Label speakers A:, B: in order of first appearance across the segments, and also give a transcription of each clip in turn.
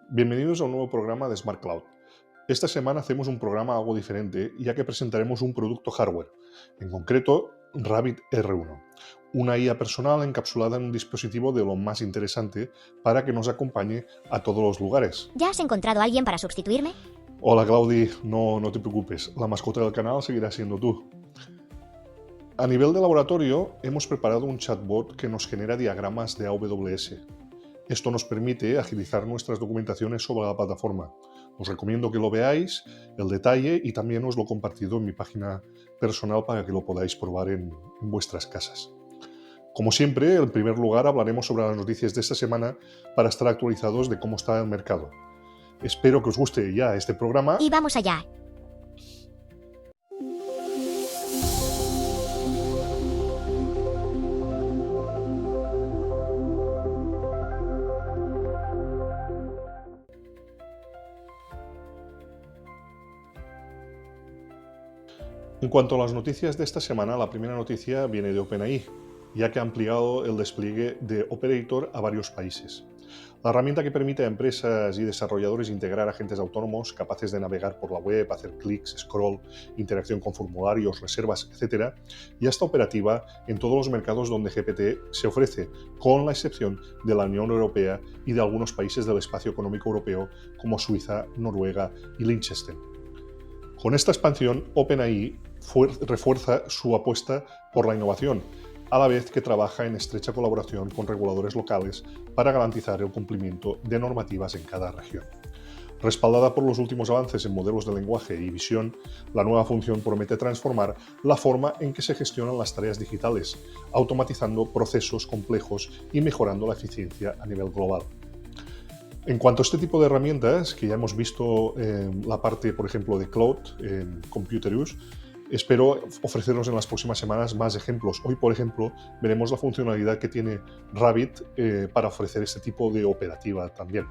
A: Bienvenidos a un nuevo programa de Smart Cloud. Esta semana hacemos un programa algo diferente, ya que presentaremos un producto hardware, en concreto Rabbit R1, una IA personal encapsulada en un dispositivo de lo más interesante para que nos acompañe a todos los lugares.
B: ¿Ya has encontrado a alguien para sustituirme?
A: Hola Claudi, no te preocupes, la mascota del canal seguirá siendo tú. A nivel de laboratorio, hemos preparado un chatbot que nos genera diagramas de AWS. Esto nos permite agilizar nuestras documentaciones sobre la plataforma. Os recomiendo que lo veáis, el detalle, y también os lo he compartido en mi página personal para que lo podáis probar en vuestras casas. Como siempre, en primer lugar hablaremos sobre las noticias de esta semana para estar actualizados de cómo está el mercado. Espero que os guste ya este programa.
B: Y vamos allá.
A: En cuanto a las noticias de esta semana, la primera noticia viene de OpenAI, ya que ha ampliado el despliegue de Operator a varios países. La herramienta que permite a empresas y desarrolladores integrar agentes autónomos capaces de navegar por la web, hacer clics, scroll, interacción con formularios, reservas, etc., ya está operativa en todos los mercados donde GPT se ofrece, con la excepción de la Unión Europea y de algunos países del espacio económico europeo como Suiza, Noruega y Liechtenstein. Con esta expansión, OpenAI refuerza su apuesta por la innovación, a la vez que trabaja en estrecha colaboración con reguladores locales para garantizar el cumplimiento de normativas en cada región. Respaldada por los últimos avances en modelos de lenguaje y visión, la nueva función promete transformar la forma en que se gestionan las tareas digitales, automatizando procesos complejos y mejorando la eficiencia a nivel global. En cuanto a este tipo de herramientas, que ya hemos visto en la parte, por ejemplo, de Cloud, en Computerus, espero ofreceros en las próximas semanas más ejemplos. Hoy, por ejemplo, veremos la funcionalidad que tiene Rabbit para ofrecer este tipo de operativa también.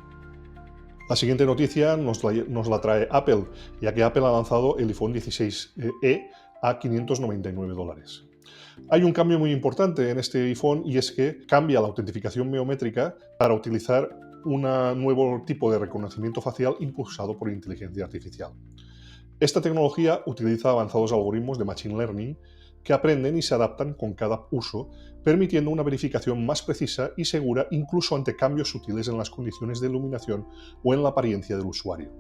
A: La siguiente noticia nos la trae Apple, ya que Apple ha lanzado el iPhone 16e a $599. Hay un cambio muy importante en este iPhone, y es que cambia la autentificación biométrica para utilizar un nuevo tipo de reconocimiento facial impulsado por inteligencia artificial. Esta tecnología utiliza avanzados algoritmos de Machine Learning que aprenden y se adaptan con cada uso, permitiendo una verificación más precisa y segura incluso ante cambios sutiles en las condiciones de iluminación o en la apariencia del usuario.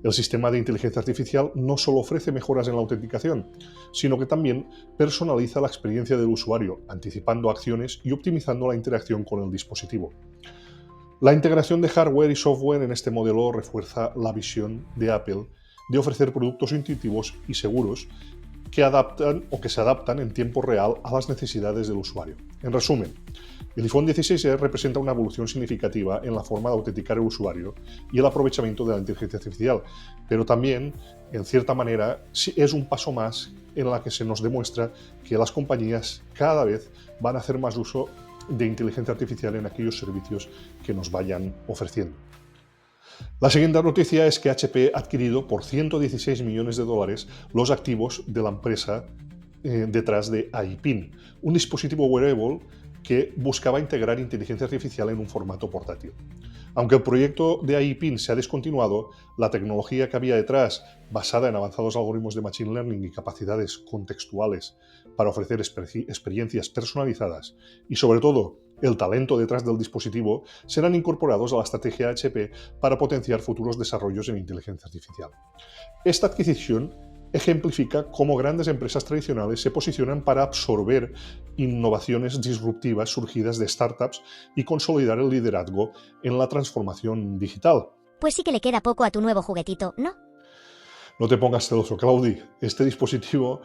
A: El sistema de inteligencia artificial no solo ofrece mejoras en la autenticación, sino que también personaliza la experiencia del usuario, anticipando acciones y optimizando la interacción con el dispositivo. La integración de hardware y software en este modelo refuerza la visión de Apple de ofrecer productos intuitivos y seguros que adaptan o que se adaptan en tiempo real a las necesidades del usuario. En resumen, el iPhone 16 representa una evolución significativa en la forma de autenticar el usuario y el aprovechamiento de la inteligencia artificial, pero también, en cierta manera, es un paso más en la que se nos demuestra que las compañías cada vez van a hacer más uso de inteligencia artificial en aquellos servicios que nos vayan ofreciendo. La siguiente noticia es que HP ha adquirido por $116 millones los activos de la empresa detrás de iPin, un dispositivo wearable que buscaba integrar inteligencia artificial en un formato portátil. Aunque el proyecto de iPin se ha descontinuado, la tecnología que había detrás, basada en avanzados algoritmos de Machine Learning y capacidades contextuales para ofrecer experiencias personalizadas y, sobre todo, el talento detrás del dispositivo, serán incorporados a la estrategia HP para potenciar futuros desarrollos en inteligencia artificial. Esta adquisición ejemplifica cómo grandes empresas tradicionales se posicionan para absorber innovaciones disruptivas surgidas de startups y consolidar el liderazgo en la transformación digital.
B: Pues sí que le queda poco a tu nuevo juguetito, ¿no?
A: No te pongas celoso, Claudi. Este dispositivo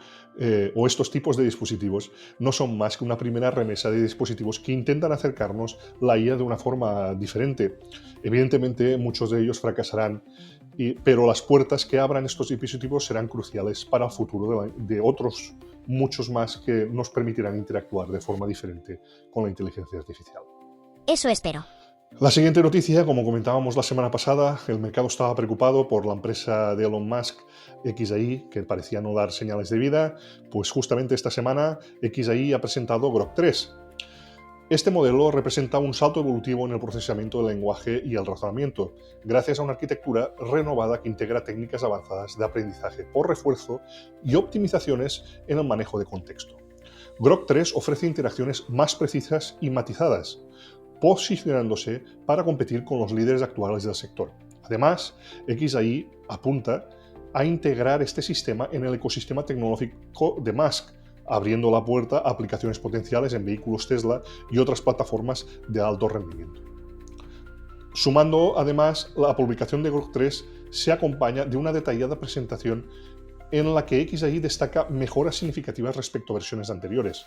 A: o estos tipos de dispositivos no son más que una primera remesa de dispositivos que intentan acercarnos la IA de una forma diferente. Evidentemente, muchos de ellos fracasarán, pero las puertas que abran estos dispositivos serán cruciales para el futuro de otros muchos más que nos permitirán interactuar de forma diferente con la inteligencia artificial.
B: Eso espero.
A: La siguiente noticia, como comentábamos la semana pasada, el mercado estaba preocupado por la empresa de Elon Musk, xAI, que parecía no dar señales de vida. Pues justamente esta semana xAI ha presentado Grok 3. Este modelo representa un salto evolutivo en el procesamiento del lenguaje y el razonamiento, gracias a una arquitectura renovada que integra técnicas avanzadas de aprendizaje por refuerzo y optimizaciones en el manejo de contexto. Grok 3 ofrece interacciones más precisas y matizadas, posicionándose para competir con los líderes actuales del sector. Además, XAI apunta a integrar este sistema en el ecosistema tecnológico de Musk, abriendo la puerta a aplicaciones potenciales en vehículos Tesla y otras plataformas de alto rendimiento. Sumando, además, la publicación de Grok 3 se acompaña de una detallada presentación en la que XAI destaca mejoras significativas respecto a versiones anteriores.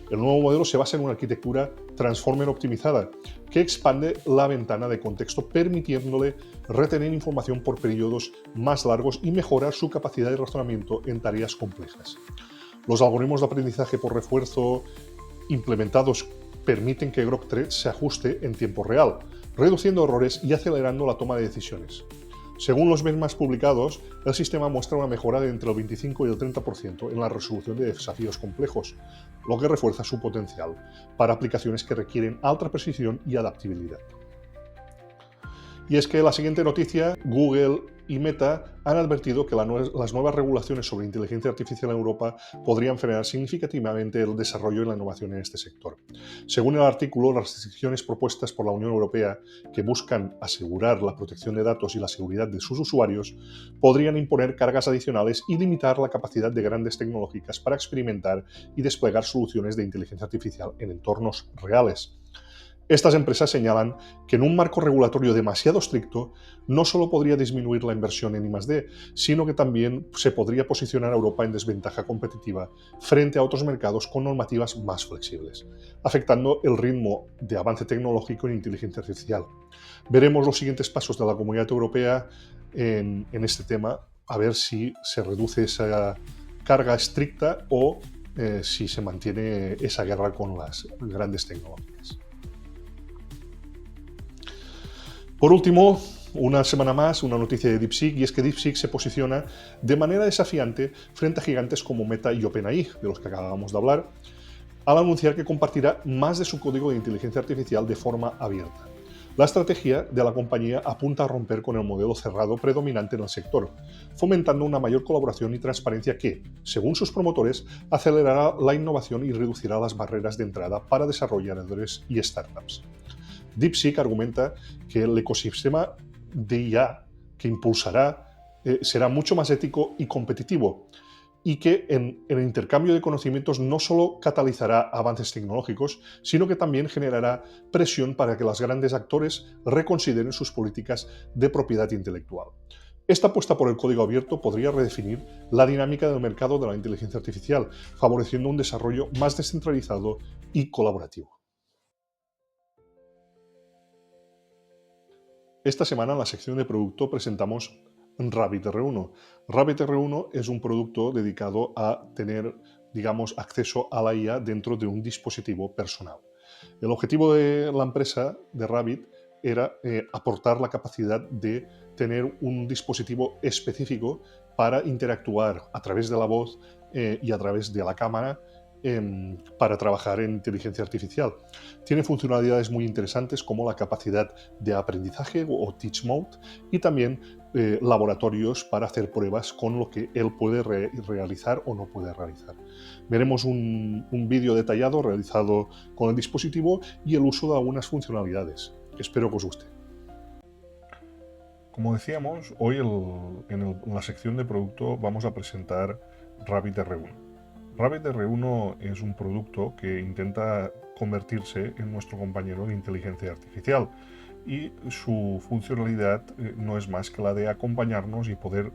A: El nuevo modelo se basa en una arquitectura Transformer optimizada, que expande la ventana de contexto, permitiéndole retener información por periodos más largos y mejorar su capacidad de razonamiento en tareas complejas. Los algoritmos de aprendizaje por refuerzo implementados permiten que Grok 3 se ajuste en tiempo real, reduciendo errores y acelerando la toma de decisiones. Según los benchmarks publicados, el sistema muestra una mejora de entre el 25 y el 30% en la resolución de desafíos complejos, lo que refuerza su potencial para aplicaciones que requieren alta precisión y adaptabilidad. Y es que la siguiente noticia, Google y Meta han advertido que las nuevas regulaciones sobre inteligencia artificial en Europa podrían frenar significativamente el desarrollo y la innovación en este sector. Según el artículo, las restricciones propuestas por la Unión Europea, que buscan asegurar la protección de datos y la seguridad de sus usuarios, podrían imponer cargas adicionales y limitar la capacidad de grandes tecnológicas para experimentar y desplegar soluciones de inteligencia artificial en entornos reales. Estas empresas señalan que en un marco regulatorio demasiado estricto no solo podría disminuir la inversión en I+D, sino que también se podría posicionar a Europa en desventaja competitiva frente a otros mercados con normativas más flexibles, afectando el ritmo de avance tecnológico en inteligencia artificial. Veremos los siguientes pasos de la Comunidad Europea en este tema, a ver si se reduce esa carga estricta o si se mantiene esa guerra con las grandes tecnológicas. Por último, una semana más, una noticia de DeepSeek, y es que DeepSeek se posiciona de manera desafiante frente a gigantes como Meta y OpenAI, de los que acabamos de hablar, al anunciar que compartirá más de su código de inteligencia artificial de forma abierta. La estrategia de la compañía apunta a romper con el modelo cerrado predominante en el sector, fomentando una mayor colaboración y transparencia que, según sus promotores, acelerará la innovación y reducirá las barreras de entrada para desarrolladores y startups. DeepSeek argumenta que el ecosistema de IA que impulsará será mucho más ético y competitivo, y que en el intercambio de conocimientos no solo catalizará avances tecnológicos, sino que también generará presión para que los grandes actores reconsideren sus políticas de propiedad intelectual. Esta apuesta por el código abierto podría redefinir la dinámica del mercado de la inteligencia artificial, favoreciendo un desarrollo más descentralizado y colaborativo. Esta semana en la sección de producto presentamos Rabbit R1. Rabbit R1 es un producto dedicado a tener, digamos, acceso a la IA dentro de un dispositivo personal. El objetivo de la empresa de Rabbit era aportar la capacidad de tener un dispositivo específico para interactuar a través de la voz y a través de la cámara para trabajar en inteligencia artificial. Tiene funcionalidades muy interesantes como la capacidad de aprendizaje o teach mode y también laboratorios para hacer pruebas con lo que él puede realizar o no puede realizar. Veremos un vídeo detallado realizado con el dispositivo y el uso de algunas funcionalidades. Espero que os guste. Como decíamos, hoy en la sección de producto vamos a presentar Rabbit R1. Rabbit R1 es un producto que intenta convertirse en nuestro compañero de inteligencia artificial y su funcionalidad no es más que la de acompañarnos y poder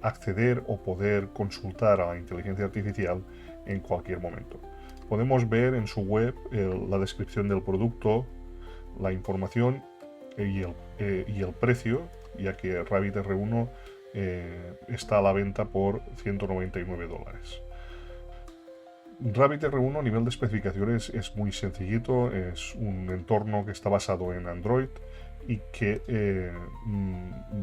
A: acceder o poder consultar a la inteligencia artificial en cualquier momento. Podemos ver en su web la descripción del producto, la información y el precio, ya que Rabbit R1 está a la venta por $199. Rabbit R1 a nivel de especificaciones es muy sencillito, es un entorno que está basado en Android y que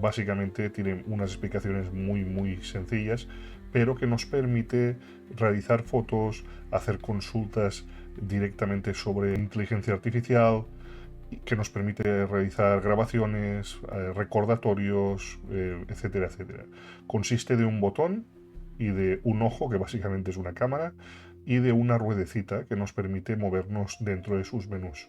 A: básicamente tiene unas explicaciones muy sencillas, pero que nos permite realizar fotos, hacer consultas directamente sobre inteligencia artificial, que nos permite realizar grabaciones, recordatorios, etcétera, etcétera. Consiste de un botón y de un ojo, que básicamente es una cámara, y de una ruedecita que nos permite movernos dentro de sus menús.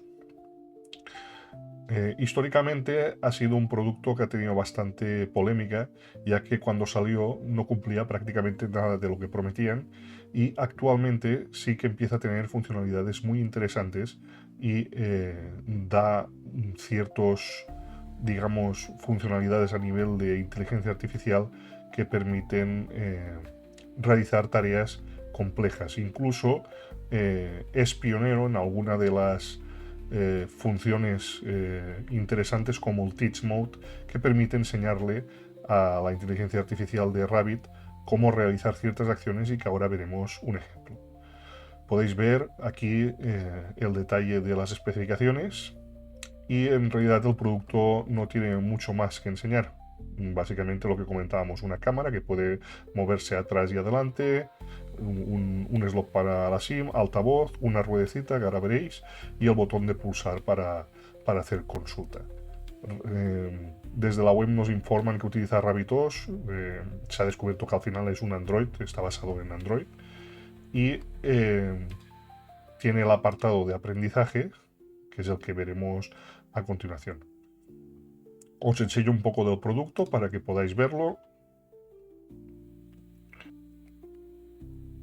A: Históricamente ha sido un producto que ha tenido bastante polémica, ya que cuando salió no cumplía prácticamente nada de lo que prometían, y actualmente sí que empieza a tener funcionalidades muy interesantes y da ciertos, digamos, funcionalidades a nivel de inteligencia artificial que permiten realizar tareas complejas. Incluso es pionero en alguna de las funciones interesantes como el Teach Mode, que permite enseñarle a la inteligencia artificial de Rabbit cómo realizar ciertas acciones, y que ahora veremos un ejemplo. Podéis ver aquí el detalle de las especificaciones, y en realidad el producto no tiene mucho más que enseñar. Básicamente lo que comentábamos, una cámara que puede moverse atrás y adelante, un slot para la SIM, altavoz, una ruedecita que ahora veréis, y el botón de pulsar para hacer consulta. Desde la web nos informan que utiliza RabbitOS, se ha descubierto que al final es un Android, está basado en Android, y tiene el apartado de aprendizaje, que es el que veremos a continuación. Os enseño un poco del producto para que podáis verlo.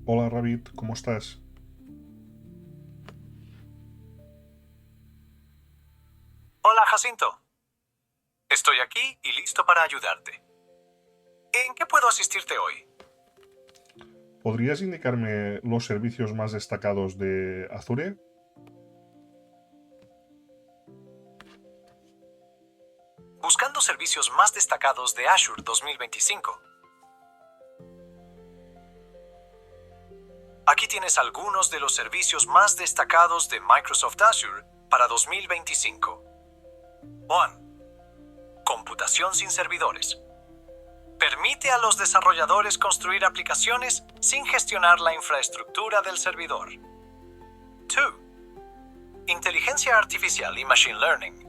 A: Hola Rabbit, ¿cómo estás?
C: Hola Jacinto. Estoy aquí y listo para ayudarte. ¿En qué puedo asistirte hoy?
A: ¿Podrías indicarme los servicios más destacados de Azure?
C: Buscando servicios más destacados de Azure 2025. Aquí tienes algunos de los servicios más destacados de Microsoft Azure para 2025. 1. Computación sin servidores. Permite a los desarrolladores construir aplicaciones sin gestionar la infraestructura del servidor. 2. Inteligencia artificial y Machine Learning.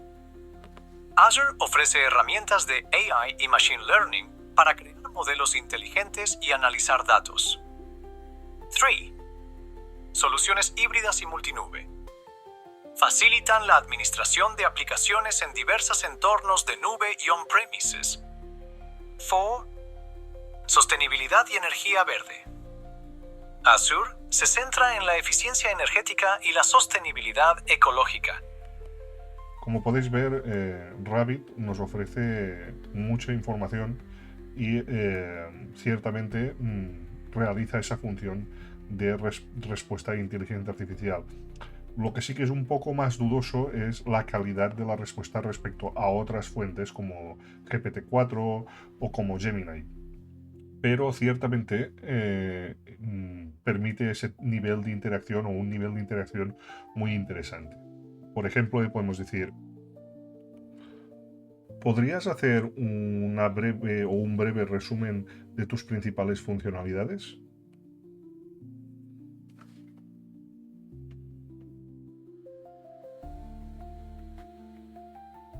C: Azure ofrece herramientas de AI y Machine Learning para crear modelos inteligentes y analizar datos. 3. Soluciones híbridas y multinube. Facilitan la administración de aplicaciones en diversos entornos de nube y on-premises. 4. Sostenibilidad y energía verde. Azure se centra en la eficiencia energética y la sostenibilidad ecológica.
A: Como podéis ver, Rabbit nos ofrece mucha información y ciertamente realiza esa función de respuesta de inteligencia artificial. Lo que sí que es un poco más dudoso es la calidad de la respuesta respecto a otras fuentes como GPT-4 o como Gemini. Pero ciertamente permite ese nivel de interacción, o un nivel de interacción muy interesante. Por ejemplo, podemos decir: ¿podrías hacer un breve resumen de tus principales funcionalidades?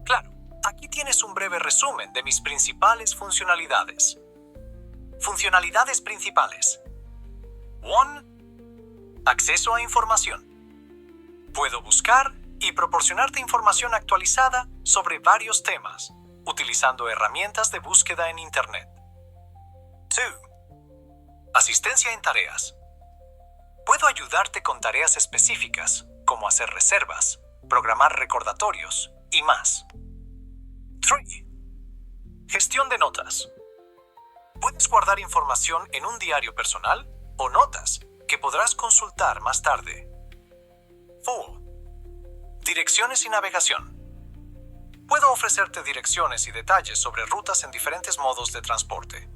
C: Claro, aquí tienes un breve resumen de mis principales funcionalidades. Funcionalidades principales. 1. Acceso a información. Puedo buscar y proporcionarte información actualizada sobre varios temas, utilizando herramientas de búsqueda en Internet. 2. Asistencia en tareas. Puedo ayudarte con tareas específicas, como hacer reservas, programar recordatorios y más. 3. Gestión de notas. Puedes guardar información en un diario personal o notas que podrás consultar más tarde. 4. Direcciones y navegación. Puedo ofrecerte direcciones y detalles sobre rutas en diferentes modos de transporte.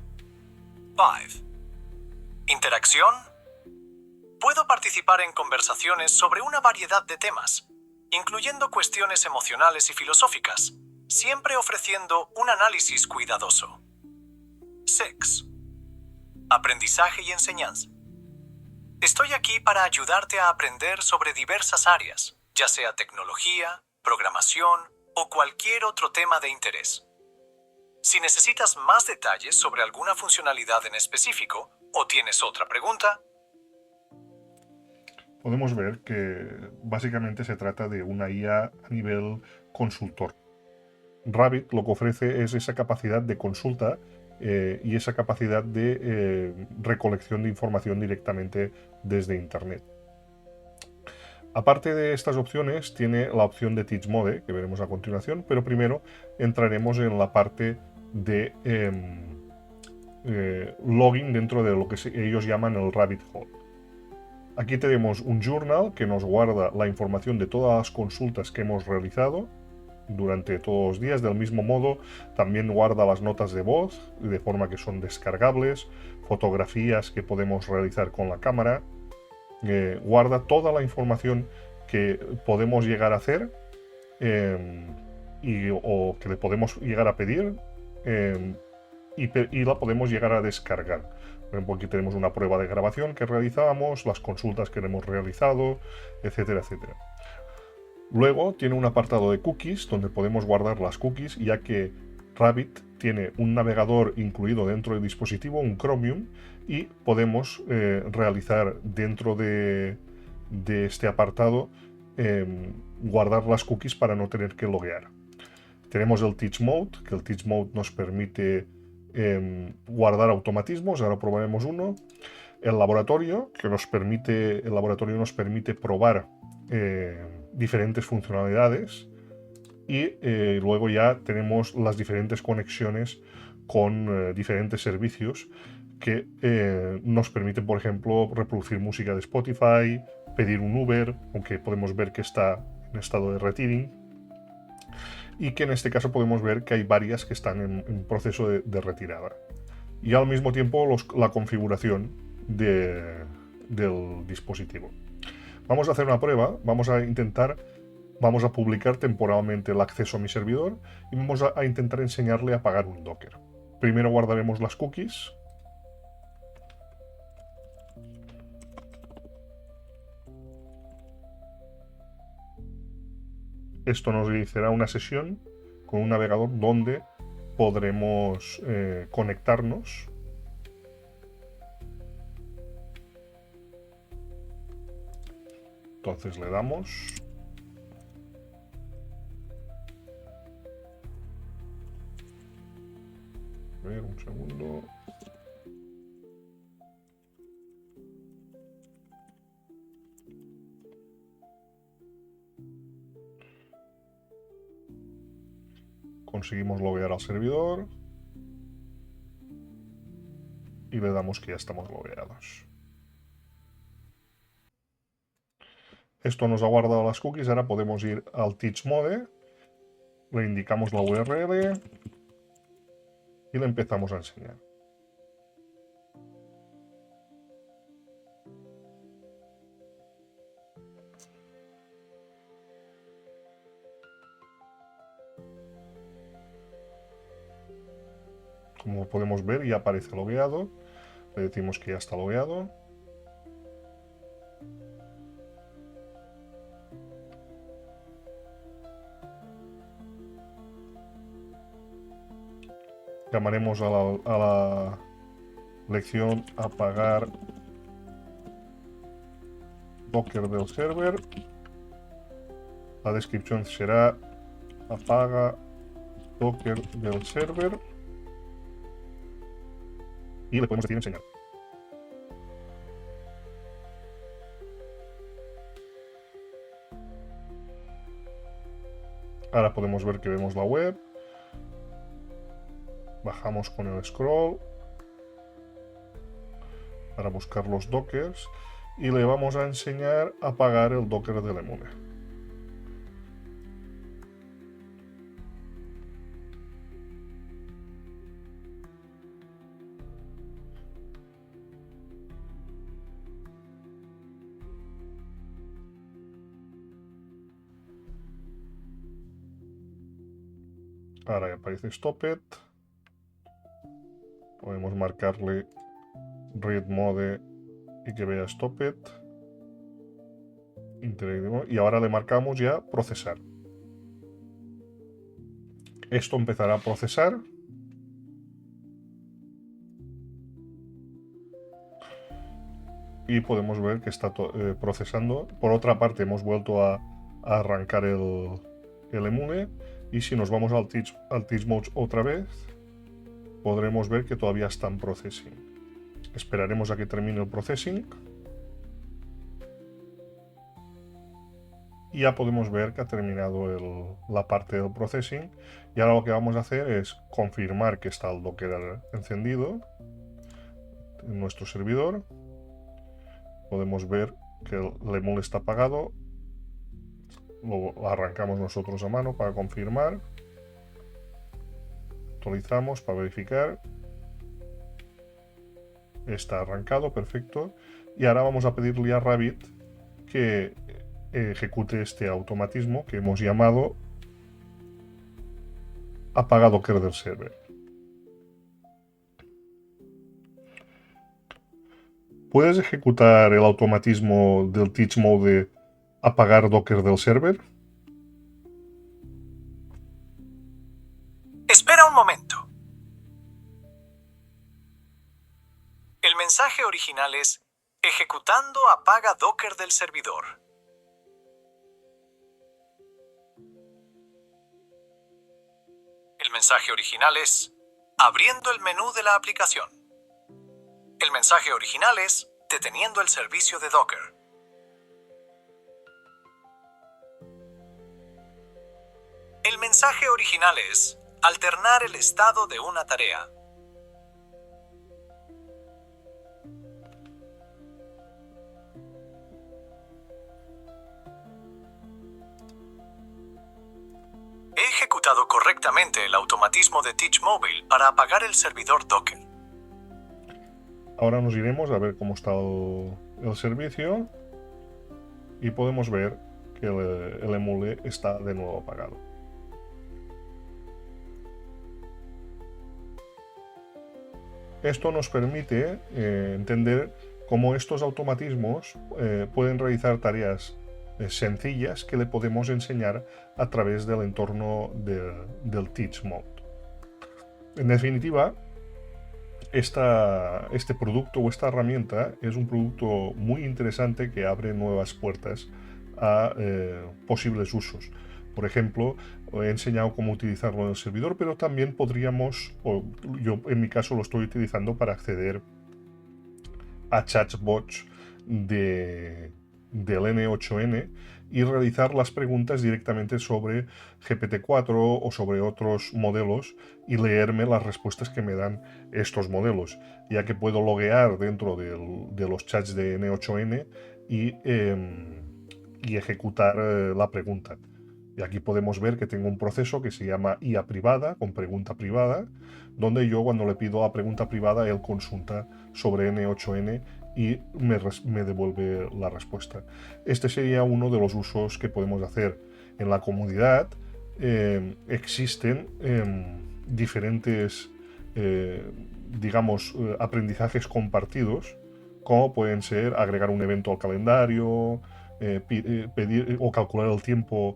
C: 5. Interacción. Puedo participar en conversaciones sobre una variedad de temas, incluyendo cuestiones emocionales y filosóficas, siempre ofreciendo un análisis cuidadoso. 6. Aprendizaje y enseñanza. Estoy aquí para ayudarte a aprender sobre diversas áreas, ya sea tecnología, programación o cualquier otro tema de interés. Si necesitas más detalles sobre alguna funcionalidad en específico o tienes otra pregunta,
A: Podemos ver que básicamente se trata de una IA a nivel consultor. Rabbit lo que ofrece es esa capacidad de consulta y esa capacidad de recolección de información directamente desde Internet. Aparte de estas opciones, tiene la opción de Teach Mode, que veremos a continuación, pero primero entraremos en la parte de login dentro de lo que ellos llaman el Rabbit Hole. Aquí tenemos un journal que nos guarda la información de todas las consultas que hemos realizado durante todos los días. Del mismo modo, también guarda las notas de voz, de forma que son descargables, fotografías que podemos realizar con la cámara, guarda toda la información que podemos llegar a hacer o que le podemos llegar a pedir y la podemos llegar a descargar. Por ejemplo, aquí tenemos una prueba de grabación que realizamos, las consultas que hemos realizado, etcétera, etcétera. Luego tiene un apartado de cookies donde podemos guardar las cookies, ya que Rabbit tiene un navegador incluido dentro del dispositivo, un Chromium, y podemos realizar dentro de este apartado guardar las cookies para no tener que loguear. Tenemos el Teach Mode, que el Teach Mode nos permite guardar automatismos, ahora probaremos uno. El laboratorio nos permite probar diferentes funcionalidades y luego ya tenemos las diferentes conexiones con diferentes servicios que nos permiten, por ejemplo, reproducir música de Spotify, pedir un Uber, aunque podemos ver que está en estado de retiring, y que en este caso podemos ver que hay varias que están en proceso de retirada. Y al mismo tiempo la configuración del dispositivo. Vamos a hacer una prueba, vamos a publicar temporalmente el acceso a mi servidor y vamos a intentar enseñarle a apagar un Docker. Primero guardaremos las cookies. Esto nos iniciará una sesión con un navegador donde podremos conectarnos. Entonces le damos. A ver, un segundo. Conseguimos loguear al servidor y le damos que ya estamos logueados. Esto nos ha guardado las cookies, ahora podemos ir al Teach Mode, le indicamos la URL y le empezamos a enseñar. Como podemos ver, ya aparece logueado. Le decimos que ya está logueado. Llamaremos a la lección apagar Docker del server. La descripción será apaga Docker del server. Y le podemos decir enseñar. Ahora podemos ver que vemos la web. Bajamos con el scroll para buscar los dockers y le vamos a enseñar a apagar el docker de Lemune. Ahora ya aparece Stop It. Podemos marcarle Read Mode y que vea Stopped. Y ahora le marcamos ya procesar. Esto empezará a procesar. Y podemos ver que está procesando. Por otra parte, hemos vuelto a arrancar el emule. Y si nos vamos al Teach Mode otra vez, podremos ver que todavía está en processing. Esperaremos a que termine el processing. Y ya podemos ver que ha terminado la parte del processing. Y ahora lo que vamos a hacer es confirmar que está el Docker encendido en nuestro servidor. Podemos ver que el emule está apagado. Lo arrancamos nosotros a mano para confirmar. Actualizamos para verificar. Está arrancado, perfecto. Y ahora vamos a pedirle a Rabbit que ejecute este automatismo que hemos llamado apaga Docker del server. ¿Puedes ejecutar el automatismo del Teach Mode de apagar Docker del server?
C: Espera un momento. El mensaje original es ejecutando apaga Docker del servidor. El mensaje original es abriendo el menú de la aplicación. El mensaje original es deteniendo el servicio de Docker. El mensaje original es alternar el estado de una tarea. He ejecutado correctamente el automatismo de Teach Mobile para apagar el servidor Docker.
A: Ahora nos iremos a ver cómo está el servicio y podemos ver que el emule está de nuevo apagado. Esto nos permite entender cómo estos automatismos pueden realizar tareas sencillas que le podemos enseñar a través del entorno del Teach Mode. En definitiva, este producto o esta herramienta es un producto muy interesante que abre nuevas puertas a posibles usos. Por ejemplo, he enseñado cómo utilizarlo en el servidor, pero también podríamos, o yo en mi caso lo estoy utilizando para acceder a chatbots del N8N y realizar las preguntas directamente sobre GPT-4 o sobre otros modelos y leerme las respuestas que me dan estos modelos, ya que puedo loguear dentro de los chats de N8N y ejecutar la pregunta. Y aquí podemos ver que tengo un proceso que se llama IA privada, con pregunta privada, donde yo cuando le pido la pregunta privada, él consulta sobre N8N y me devuelve la respuesta. Este sería uno de los usos que podemos hacer. En la comunidad existen diferentes, aprendizajes compartidos, como pueden ser agregar un evento al calendario, pedir o calcular el tiempo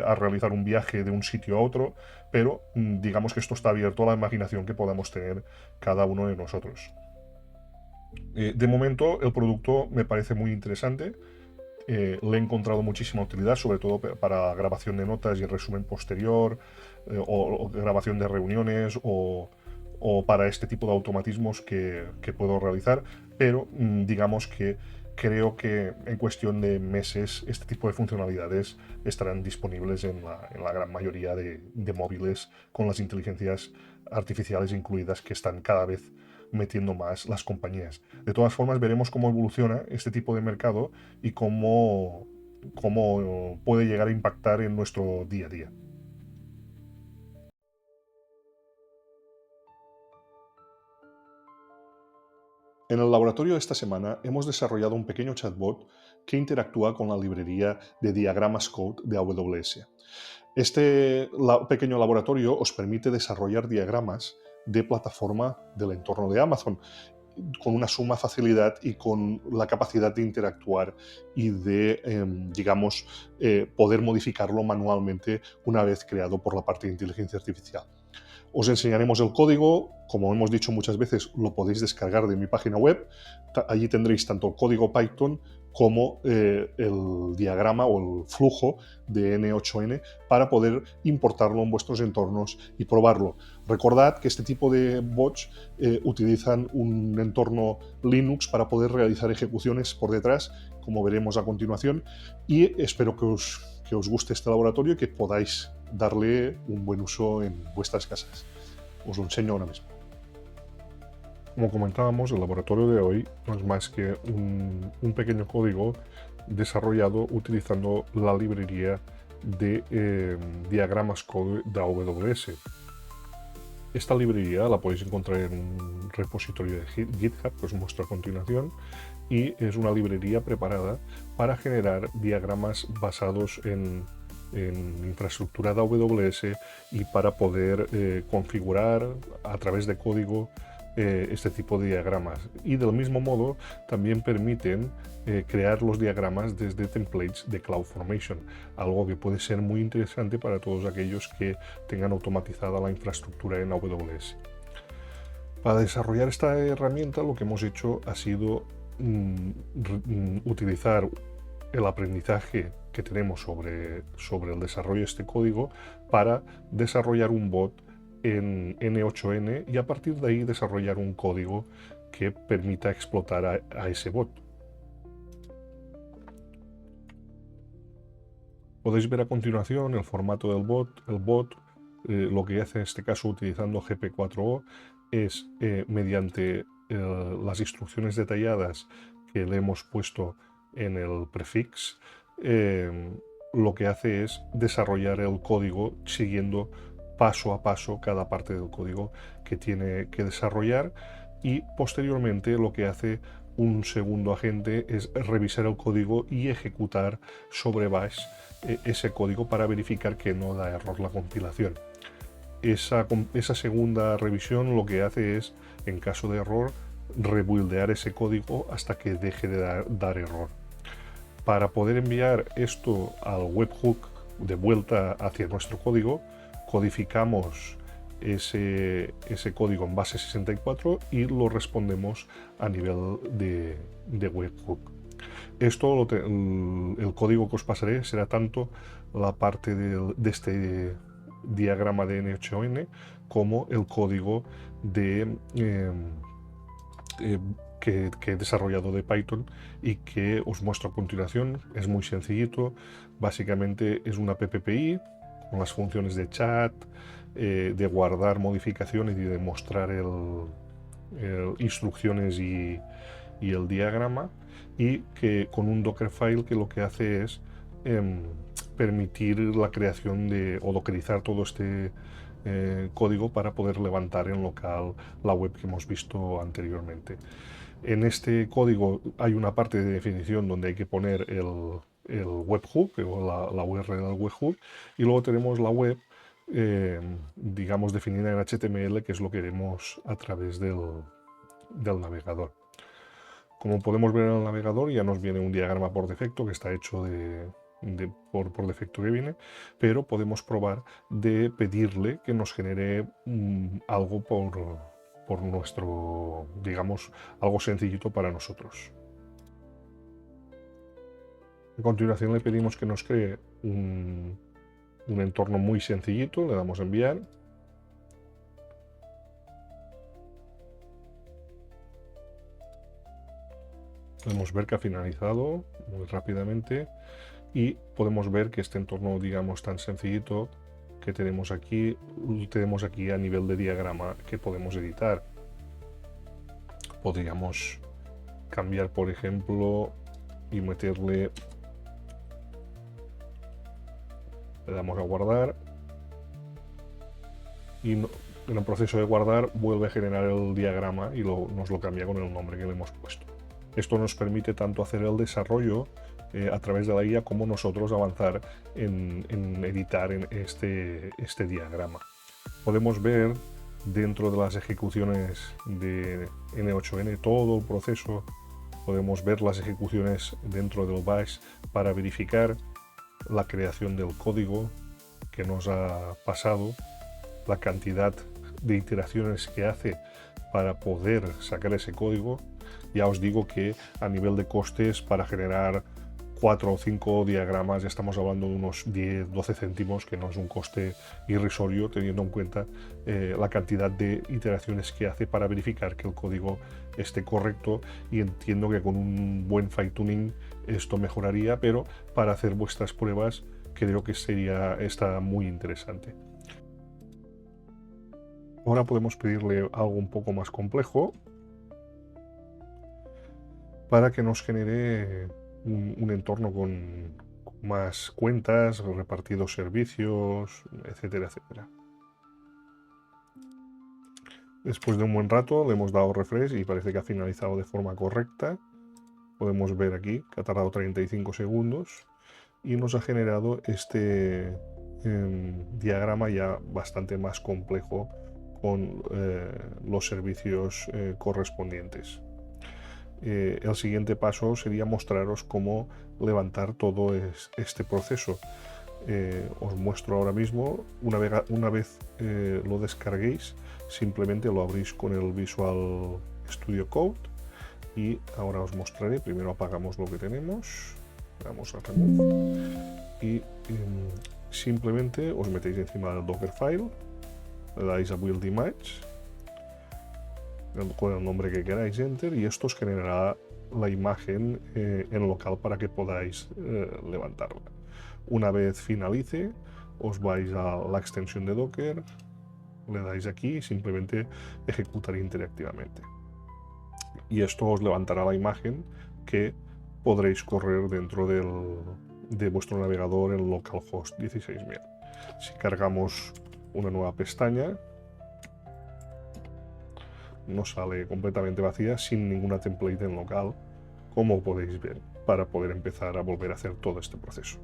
A: a realizar un viaje de un sitio a otro, pero digamos que esto está abierto a la imaginación que podamos tener cada uno de nosotros. De momento el producto me parece muy interesante, le he encontrado muchísima utilidad, sobre todo para grabación de notas y resumen posterior, o grabación de reuniones, o para este tipo de automatismos que puedo realizar, pero digamos que creo que en cuestión de meses este tipo de funcionalidades estarán disponibles en la gran mayoría de móviles con las inteligencias artificiales incluidas que están cada vez metiendo más las compañías. De todas formas, veremos cómo evoluciona este tipo de mercado y cómo puede llegar a impactar en nuestro día a día. En el laboratorio de esta semana hemos desarrollado un pequeño chatbot que interactúa con la librería de diagramas Code de AWS. Este pequeño laboratorio os permite desarrollar diagramas de plataforma del entorno de Amazon con una suma facilidad y con la capacidad de interactuar y de, digamos, poder modificarlo manualmente una vez creado por la parte de inteligencia artificial. Os enseñaremos el código, como hemos dicho muchas veces, lo podéis descargar de mi página web. Allí tendréis tanto el código Python como el diagrama o el flujo de N8N para poder importarlo en vuestros entornos y probarlo. Recordad que este tipo de bots utilizan un entorno Linux para poder realizar ejecuciones por detrás, como veremos a continuación, y espero que os guste este laboratorio y que podáis darle un buen uso en vuestras casas. Os lo enseño ahora mismo. Como comentábamos, el laboratorio de hoy no es más que un pequeño código desarrollado utilizando la librería de diagramas code de AWS. Esta librería la podéis encontrar en un repositorio de GitHub que os muestro a continuación, y es una librería preparada para generar diagramas basados en infraestructura de AWS y para poder configurar a través de código este tipo de diagramas. Y del mismo modo también permiten crear los diagramas desde templates de CloudFormation, algo que puede ser muy interesante para todos aquellos que tengan automatizada la infraestructura en AWS. Para desarrollar esta herramienta lo que hemos hecho ha sido utilizar el aprendizaje que tenemos sobre el desarrollo de este código para desarrollar un bot en N8N y a partir de ahí desarrollar un código que permita explotar a ese bot. Podéis ver a continuación el formato del bot. El bot lo que hace en este caso utilizando GP4o es mediante las instrucciones detalladas que le hemos puesto en el prefix, lo que hace es desarrollar el código siguiendo paso a paso cada parte del código que tiene que desarrollar, y posteriormente lo que hace un segundo agente es revisar el código y ejecutar sobre bash ese código para verificar que no da error la compilación. Esa segunda revisión lo que hace es, en caso de error, rebuildear ese código hasta que deje de dar error. Para poder enviar esto al webhook de vuelta hacia nuestro código, codificamos ese código en base 64 y lo respondemos a nivel de webhook. Esto, el código que os pasaré será tanto la parte de este diagrama de N8N como el código que he desarrollado de Python y que os muestro a continuación. Es muy sencillito, básicamente es una PPPI con las funciones de chat, de guardar modificaciones y de mostrar instrucciones y el diagrama, y que con un Dockerfile que lo que hace es permitir la creación o dockerizar todo este código para poder levantar en local la web que hemos visto anteriormente. En este código hay una parte de definición donde hay que poner el webhook o la URL del webhook, y luego tenemos la web digamos definida en HTML, que es lo que vemos a través del navegador. Como podemos ver en el navegador ya nos viene un diagrama por defecto que está hecho por defecto que viene, pero podemos probar de pedirle que nos genere algo por nuestro, digamos, algo sencillito para nosotros. A continuación le pedimos que nos cree un entorno muy sencillito, le damos a enviar. Podemos ver que ha finalizado muy rápidamente y podemos ver que este entorno, digamos, tan sencillito que tenemos aquí a nivel de diagrama que podemos editar. Podríamos cambiar, por ejemplo, y meterle, le damos a guardar y en el proceso de guardar vuelve a generar el diagrama y nos lo cambia con el nombre que le hemos puesto. Esto nos permite tanto hacer el desarrollo a través de la guía como nosotros avanzar en editar en este diagrama. Podemos ver dentro de las ejecuciones de N8N, todo el proceso. Podemos ver las ejecuciones dentro del bash para verificar la creación del código que nos ha pasado, la cantidad de iteraciones que hace para poder sacar ese código. Ya os digo que a nivel de costes, para generar 4 o 5 diagramas estamos hablando de unos 10-12 céntimos, que no es un coste irrisorio teniendo en cuenta la cantidad de iteraciones que hace para verificar que el código esté correcto, y entiendo que con un buen fine tuning esto mejoraría, pero para hacer vuestras pruebas creo que está muy interesante. Ahora podemos pedirle algo un poco más complejo para que nos genere un entorno con más cuentas, repartidos servicios, etcétera, etcétera. Después de un buen rato le hemos dado refresh y parece que ha finalizado de forma correcta. Podemos ver aquí que ha tardado 35 segundos y nos ha generado este diagrama ya bastante más complejo con los servicios correspondientes. El siguiente paso sería mostraros cómo levantar todo este proceso. Os muestro ahora mismo. Una vez lo descarguéis, simplemente lo abrís con el Visual Studio Code, y ahora os mostraré. Primero apagamos lo que tenemos, damos a Remove y simplemente os metéis encima del Dockerfile, le dais a Build Image con el nombre que queráis, Enter, y esto os generará la imagen en local para que podáis levantarla. Una vez finalice, os vais a la extensión de Docker, le dais aquí y simplemente ejecutar interactivamente. Y esto os levantará la imagen que podréis correr dentro de vuestro navegador en localhost 16.000. Si cargamos una nueva pestaña, nos sale completamente vacía, sin ninguna template en local, como podéis ver, para poder empezar a volver a hacer todo este proceso.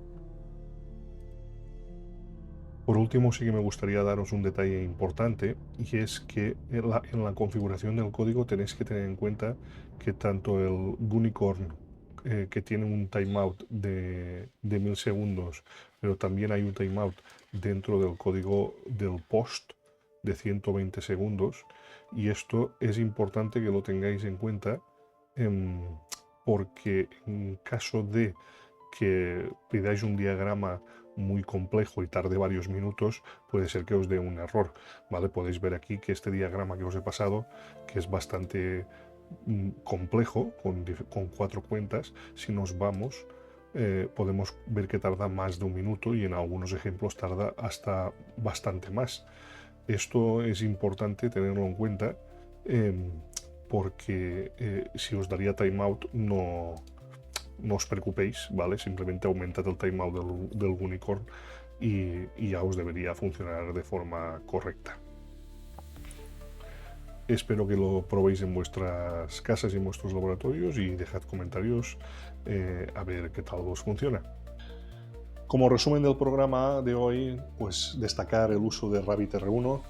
A: Por último, sí que me gustaría daros un detalle importante, y es que en la configuración del código tenéis que tener en cuenta que tanto el Gunicorn, que tiene un timeout de 1000 segundos, pero también hay un timeout dentro del código del post de 120 segundos, y esto es importante que lo tengáis en cuenta, porque en caso de que pidáis un diagrama muy complejo y tarde varios minutos, puede ser que os dé un error, ¿vale? Podéis ver aquí que este diagrama que os he pasado, que es bastante complejo, con 4 cuentas, si nos vamos, podemos ver que tarda más de un minuto, y en algunos ejemplos tarda hasta bastante más. Esto es importante tenerlo en cuenta, porque si os daría timeout, no os preocupéis, ¿vale? Simplemente aumentad el timeout del Gunicorn y ya os debería funcionar de forma correcta. Espero que lo probéis en vuestras casas y en vuestros laboratorios, y dejad comentarios a ver qué tal os funciona. Como resumen del programa de hoy, pues destacar el uso de RabbitR1,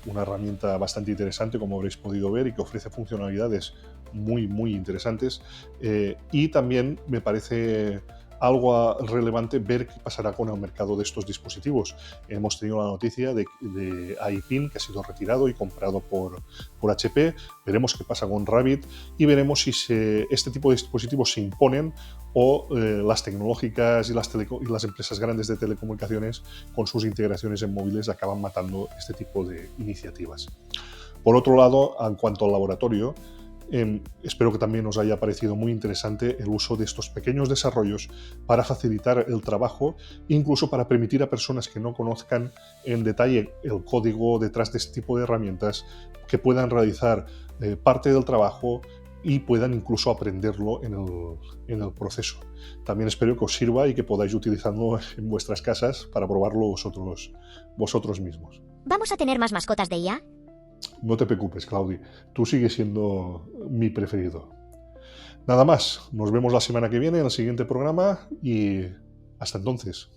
A: una herramienta bastante interesante, como habréis podido ver, y que ofrece funcionalidades muy interesantes, y también me parece algo relevante ver qué pasará con el mercado de estos dispositivos. Hemos tenido la noticia de iPin, que ha sido retirado y comprado por HP. Veremos qué pasa con Rabbit y veremos si este tipo de dispositivos se imponen, o las tecnológicas y las empresas grandes de telecomunicaciones, con sus integraciones en móviles, acaban matando este tipo de iniciativas. Por otro lado, en cuanto al laboratorio, espero que también os haya parecido muy interesante el uso de estos pequeños desarrollos para facilitar el trabajo, incluso para permitir a personas que no conozcan en detalle el código detrás de este tipo de herramientas, que puedan realizar parte del trabajo y puedan incluso aprenderlo en el proceso. También espero que os sirva y que podáis utilizarlo en vuestras casas para probarlo vosotros mismos.
B: ¿Vamos a tener más mascotas de IA?
A: No te preocupes, Claudi, tú sigues siendo mi preferido. Nada más, nos vemos la semana que viene en el siguiente programa, y hasta entonces.